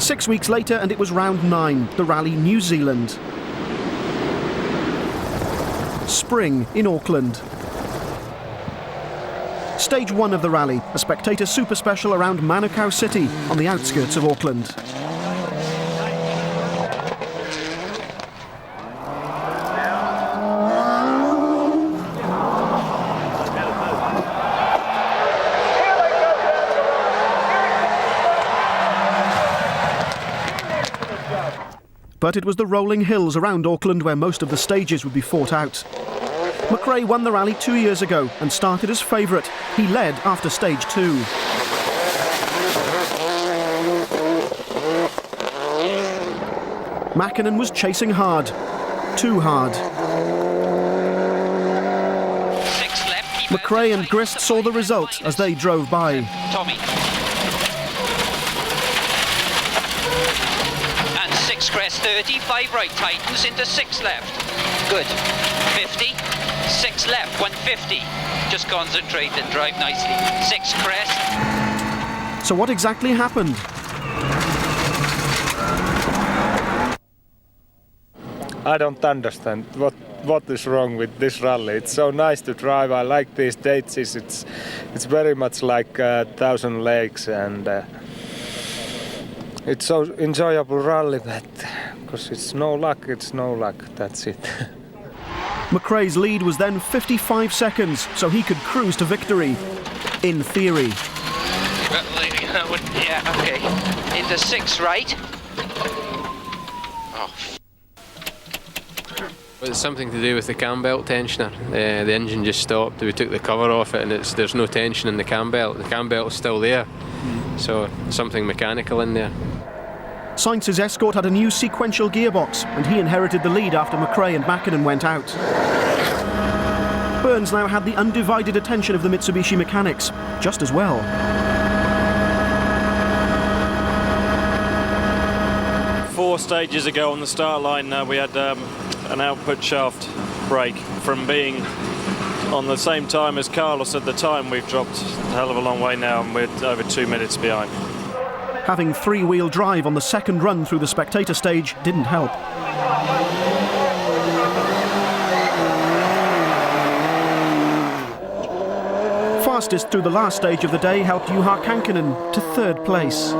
6 weeks later, and it was round 9, the Rally New Zealand. Spring in Auckland. Stage 1 of the rally, a spectator super special around Manukau City on the outskirts of Auckland. But it was the rolling hills around Auckland where most of the stages would be fought out. McRae won the rally 2 years ago and started as favourite. He led after stage 2. Mäkinen was chasing hard. Too hard. McRae and Grist saw the result as they drove by. Tommy. And 6 crest 30, 5 right tightens into 6 left. Good. 50. 6 left, 150. Just concentrate and drive nicely. 6 crest. So what exactly happened? I don't understand what is wrong with this rally. It's so nice to drive. I like these dates. It's very much like 1,000 Lakes, and it's so enjoyable rally, but because it's no luck, that's it. McRae's lead was then 55 seconds, so he could cruise to victory. In theory. Yeah, okay. Into 6 right. Oh. It's something to do with the cam belt tensioner. The engine just stopped. We took the cover off it, and there's no tension in the cam belt. The cam belt is still there, so something mechanical in there. Sainz's Escort had a new sequential gearbox, and he inherited the lead after McRae and Mäkinen went out. Burns now had the undivided attention of the Mitsubishi mechanics, just as well. Four stages ago on the start line, we had an output shaft break. From being on the same time as Carlos at the time, we've dropped a hell of a long way now, and we're over 2 minutes behind. Having 3-wheel drive on the second run through the spectator stage didn't help. Fastest through the last stage of the day helped Juha Kankinen to 3rd place.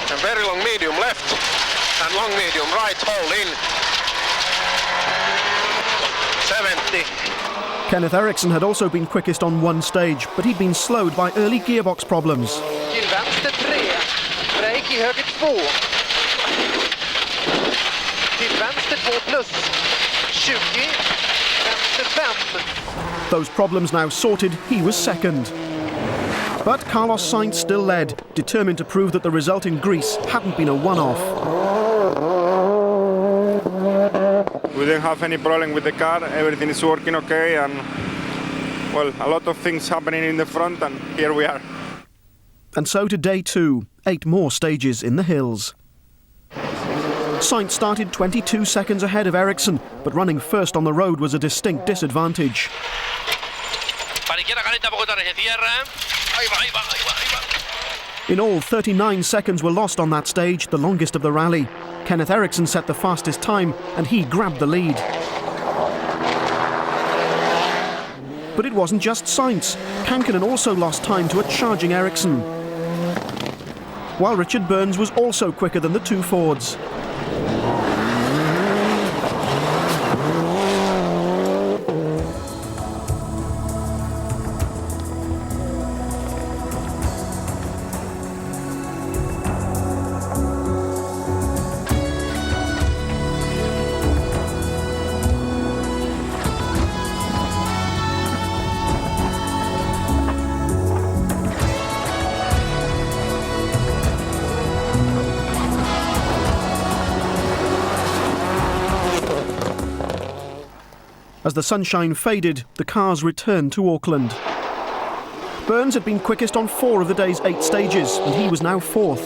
And very long medium left and long medium right, hold in. 70. Kenneth Eriksson had also been quickest on one stage, but he'd been slowed by early gearbox problems. Till vänster 3, break i höger 2. Till vänster 2 plus 20, vänster 5. Those problems now sorted, he was second. But Carlos Sainz still led, determined to prove that the result in Greece hadn't been a one-off. We didn't have any problem with the car, everything is working okay, and well, a lot of things happening in the front, and here we are. And so to day 2, 8 more stages in the hills. Sainz started 22 seconds ahead of Eriksson, but running first on the road was a distinct disadvantage. In all, 39 seconds were lost on that stage, the longest of the rally. Kenneth Eriksson set the fastest time, and he grabbed the lead. But it wasn't just Sainz. Kankinen also lost time to a charging Eriksson, while Richard Burns was also quicker than the two Fords. As the sunshine faded, the cars returned to Auckland. Burns had been quickest on 4 of the day's 8 stages, and he was now 4th.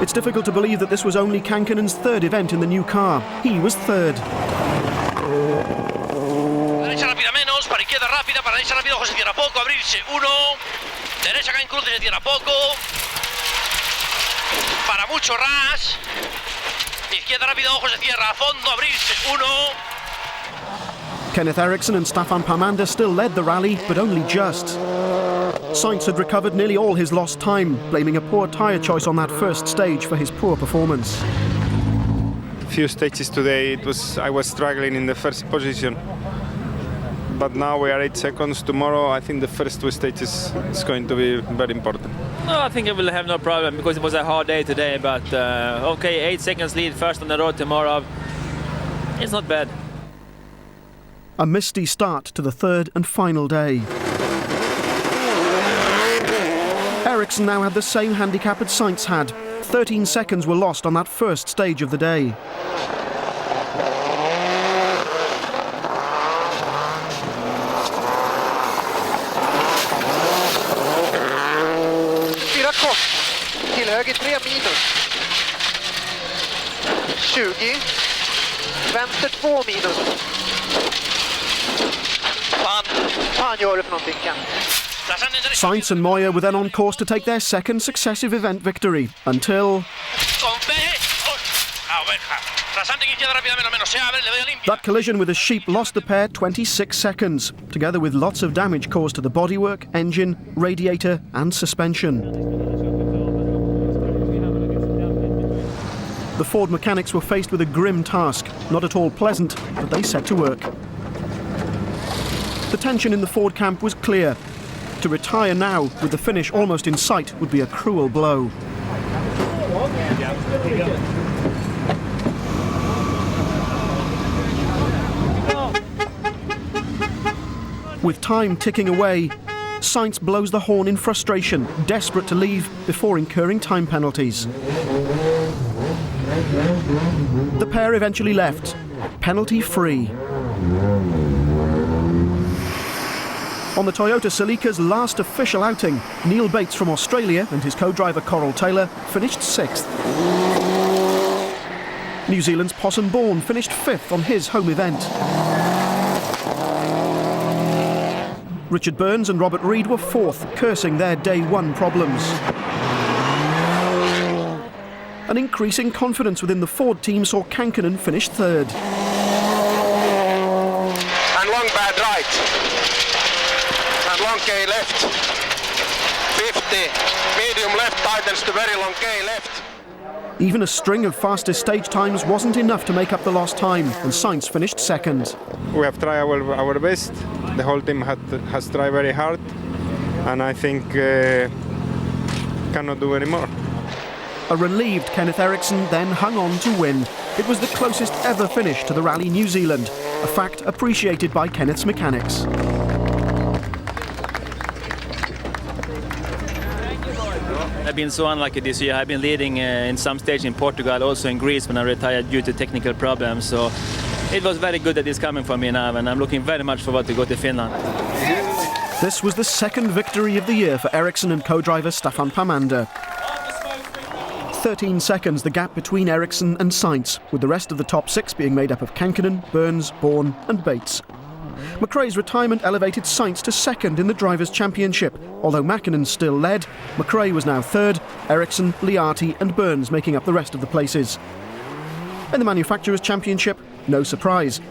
It's difficult to believe that this was only Kankinen's 3rd event in the new car. He was 3rd. Derecha rápidamente, 2, para izquierda rápida, para derecha rápido, ojo se cierra poco, abrirse 1, derecha acá en cruce se cierra poco, para mucho ras, izquierda rápida, ojo se cierra a fondo, abrirse 1. Kenneth Eriksson and Staffan Parmander still led the rally, but only just. Sainz had recovered nearly all his lost time, blaming a poor tyre choice on that first stage for his poor performance. Few stages today, I was struggling in the first position. But now we are 8 seconds. Tomorrow, I think the first 2 stages is going to be very important. No, I think I will have no problem because it was a hard day today. But okay, 8 seconds lead first on the road tomorrow. It's not bad. A misty start to the third and final day. Eriksson now had the same handicap as Sainz had. 13 seconds were lost on that first stage of the day. Till höger 3 minus. 20. Vänster 2 minus. Fan gör det för någonting, Ken? Sainz and Moya were then on course to take their second successive event victory, until that collision with a sheep lost the pair 26 seconds, together with lots of damage caused to the bodywork, engine, radiator and suspension. The Ford mechanics were faced with a grim task, not at all pleasant, but they set to work. The tension in the Ford camp was clear. To retire now, with the finish almost in sight, would be a cruel blow. With time ticking away, Sainz blows the horn in frustration, desperate to leave before incurring time penalties. The pair eventually left, penalty-free. On the Toyota Celica's last official outing, Neil Bates from Australia and his co-driver Coral Taylor finished 6th. New Zealand's Possum Bourne finished 5th on his home event. Richard Burns and Robert Reid were 4th, cursing their day 1 problems. An increasing confidence within the Ford team saw Kankkunen finish 3rd. And long bad right. And long K left. 50. Medium left tightens to very long K left. Even a string of fastest stage times wasn't enough to make up the lost time, and Sainz finished 2nd. We have tried our best. The whole team has tried very hard, and I think cannot do any more. A relieved Kenneth Eriksson then hung on to win. It was the closest ever finish to the Rally New Zealand, a fact appreciated by Kenneth's mechanics. I've been so unlucky this year. I've been leading in some stage in Portugal, also in Greece when I retired due to technical problems. So it was very good that it's coming for me now, and I'm looking very much forward to go to Finland. This was the second victory of the year for Eriksson and co-driver Staffan Parmander. 13 seconds the gap between Eriksson and Sainz, with the rest of the top 6 being made up of Kankkunen, Burns, Bourne and Bates. McRae's retirement elevated Sainz to 2nd in the Drivers' Championship. Although Mäkinen still led, McRae was now 3rd, Eriksson, Liati and Burns making up the rest of the places. In the Manufacturers' Championship, no surprise.